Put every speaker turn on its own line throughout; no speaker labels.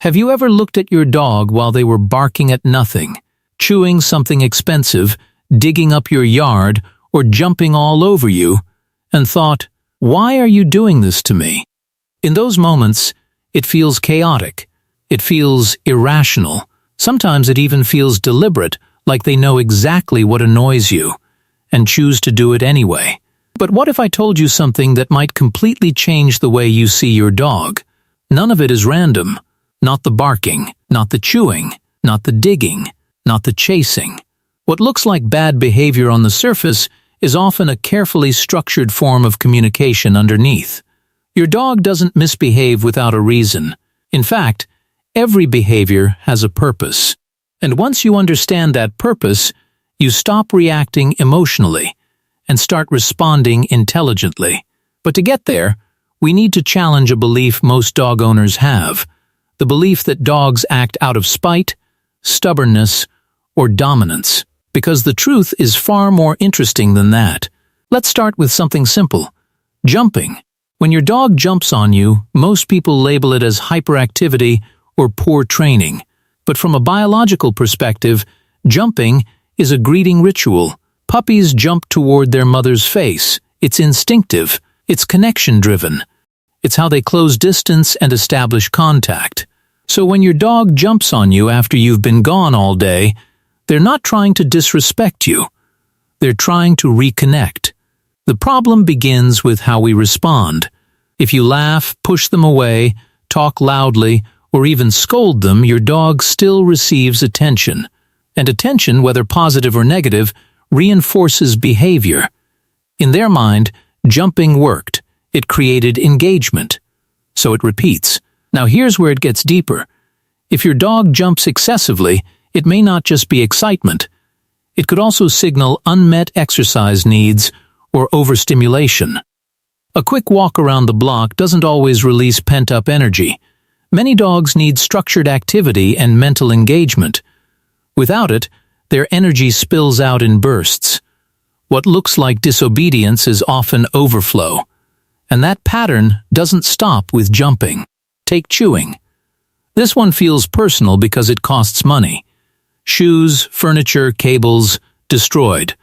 Have you ever looked at your dog while they were barking at nothing, chewing something expensive, digging up your yard, or jumping all over you, and thought, "Why are you doing this to me?" In those moments, it feels chaotic. It feels irrational. Sometimes it even feels deliberate, like they know exactly what annoys you, and choose to do it anyway. But what if I told you something that might completely change the way you see your dog? None of it is random. Not the barking, not the chewing, not the digging, not the chasing. What looks like bad behavior on the surface is often a carefully structured form of communication underneath. Your dog doesn't misbehave without a reason. In fact, every behavior has a purpose. And once you understand that purpose, you stop reacting emotionally and start responding intelligently. But to get there, we need to challenge a belief most dog owners have. The belief that dogs act out of spite, stubbornness, or dominance. Because the truth is far more interesting than that. Let's start with something simple. Jumping. When your dog jumps on you, most people label it as hyperactivity or poor training. But from a biological perspective, jumping is a greeting ritual. Puppies jump toward their mother's face. It's instinctive. It's connection-driven. It's how they close distance and establish contact. So when your dog jumps on you after you've been gone all day, they're not trying to disrespect you. They're trying to reconnect. The problem begins with how we respond. If you laugh, push them away, talk loudly, or even scold them, your dog still receives attention. And attention, whether positive or negative, reinforces behavior. In their mind, jumping worked. It created engagement. So it repeats. Now here's where it gets deeper. If your dog jumps excessively, it may not just be excitement. It could also signal unmet exercise needs or overstimulation. A quick walk around the block doesn't always release pent-up energy. Many dogs need structured activity and mental engagement. Without it, their energy spills out in bursts. What looks like disobedience is often overflow. And that pattern doesn't stop with jumping. Take chewing. This one feels personal because it costs money. Shoes, furniture, cables, destroyed.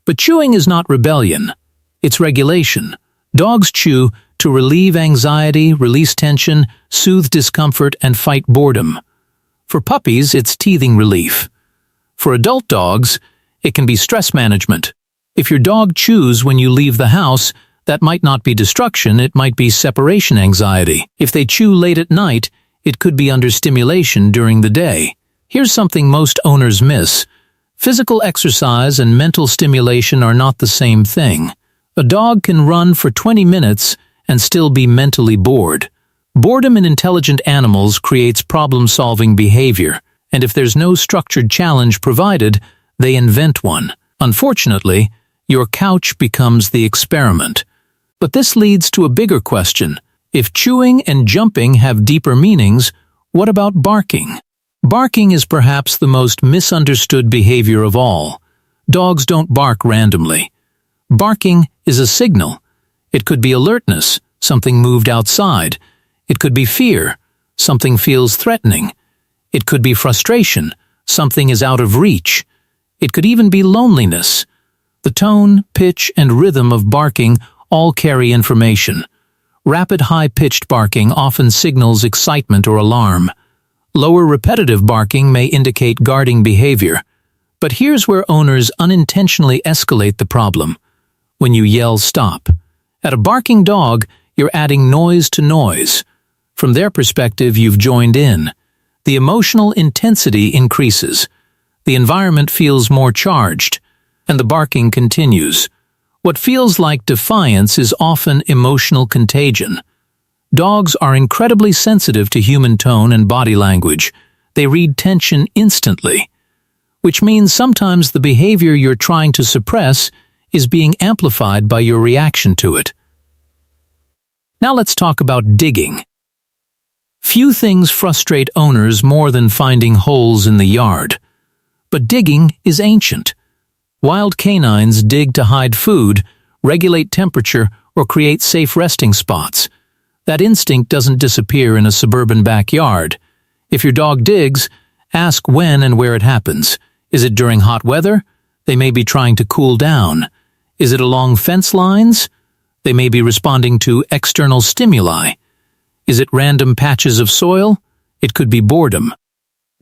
But chewing is not rebellion. It's regulation. Dogs chew to relieve anxiety, release tension, soothe discomfort, and fight boredom. For puppies, it's teething relief. For adult dogs, it can be stress management. If your dog chews when you leave the house, that might not be destruction, it might be separation anxiety. If they chew late at night, it could be under stimulation during the day. Here's something most owners miss. Physical exercise and mental stimulation are not the same thing. A dog can run for 20 minutes and still be mentally bored. Boredom in intelligent animals creates problem-solving behavior, and if there's no structured challenge provided, they invent one. Unfortunately, your couch becomes the experiment. But this leads to a bigger question. If chewing and jumping have deeper meanings, what about barking? Barking is perhaps the most misunderstood behavior of all. Dogs don't bark randomly. Barking is a signal. It could be alertness, something moved outside. It could be fear, something feels threatening. It could be frustration, something is out of reach. It could even be loneliness. The tone, pitch, and rhythm of barking all carry information. Rapid high-pitched barking often signals excitement or alarm. Lower repetitive barking may indicate guarding behavior. But here's where owners unintentionally escalate the problem. When you yell stop. At a barking dog, you're adding noise to noise. From their perspective, you've joined in. The emotional intensity increases. The environment feels more charged, and the barking continues. What feels like defiance is often emotional contagion. Dogs are incredibly sensitive to human tone and body language. They read tension instantly, which means sometimes the behavior you're trying to suppress is being amplified by your reaction to it. Now let's talk about digging. Few things frustrate owners more than finding holes in the yard. But digging is ancient. Wild canines dig to hide food, regulate temperature, or create safe resting spots. That instinct doesn't disappear in a suburban backyard. If your dog digs, ask when and where it happens. Is it during hot weather? They may be trying to cool down. Is it along fence lines? They may be responding to external stimuli. Is it random patches of soil? It could be boredom.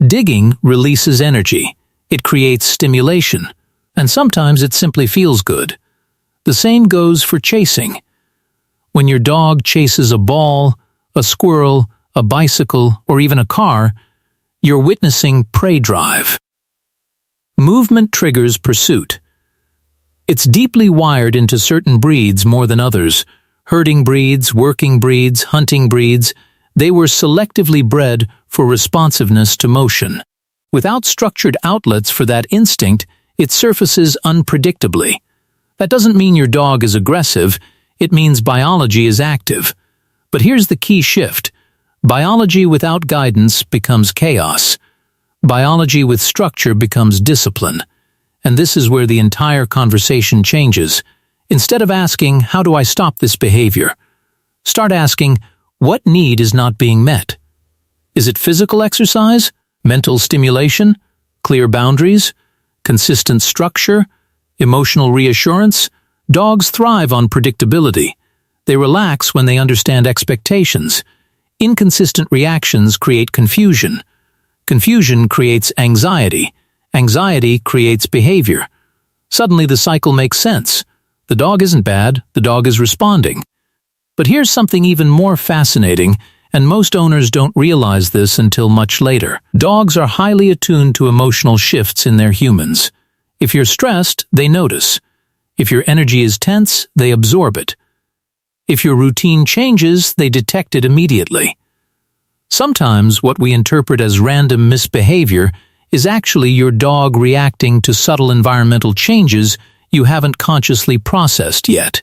Digging releases energy. It creates stimulation. And sometimes it simply feels good. The same goes for chasing. When your dog chases a ball, a squirrel, a bicycle, or even a car, you're witnessing prey drive. Movement triggers pursuit. It's deeply wired into certain breeds more than others. Herding breeds, working breeds, hunting breeds, they were selectively bred for responsiveness to motion. Without structured outlets for that instinct, it surfaces unpredictably. That doesn't mean your dog is aggressive, it means biology is active. But here's the key shift. Biology without guidance becomes chaos. Biology with structure becomes discipline. And this is where the entire conversation changes. Instead of asking, how do I stop this behavior? Start asking, what need is not being met? Is it physical exercise, mental stimulation, clear boundaries, consistent structure, emotional reassurance? Dogs thrive on predictability. They relax when they understand expectations. Inconsistent reactions create confusion. Confusion creates anxiety. Anxiety creates behavior. Suddenly the cycle makes sense. The dog isn't bad, the dog is responding. But here's something even more fascinating, and most owners don't realize this until much later. Dogs are highly attuned to emotional shifts in their humans. If you're stressed, they notice. If your energy is tense, they absorb it. If your routine changes, they detect it immediately. Sometimes what we interpret as random misbehavior is actually your dog reacting to subtle environmental changes you haven't consciously processed yet.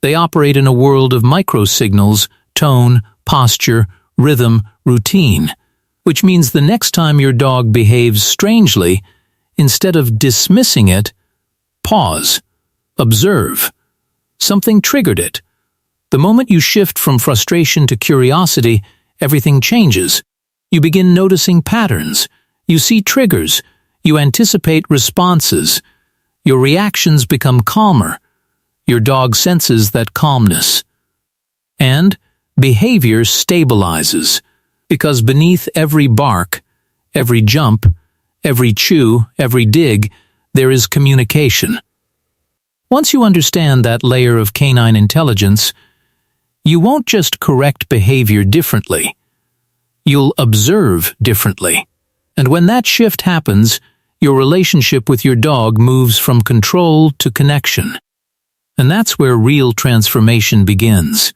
They operate in a world of microsignals, tone, posture, rhythm, routine, which means the next time your dog behaves strangely, instead of dismissing it, pause, observe. Something triggered it. The moment you shift from frustration to curiosity, everything changes. You begin noticing patterns. You see triggers. You anticipate responses. Your reactions become calmer. Your dog senses that calmness. And behavior stabilizes, because beneath every bark, every jump, every chew, every dig, there is communication. Once you understand that layer of canine intelligence, you won't just correct behavior differently. You'll observe differently. And when that shift happens, your relationship with your dog moves from control to connection. And that's where real transformation begins.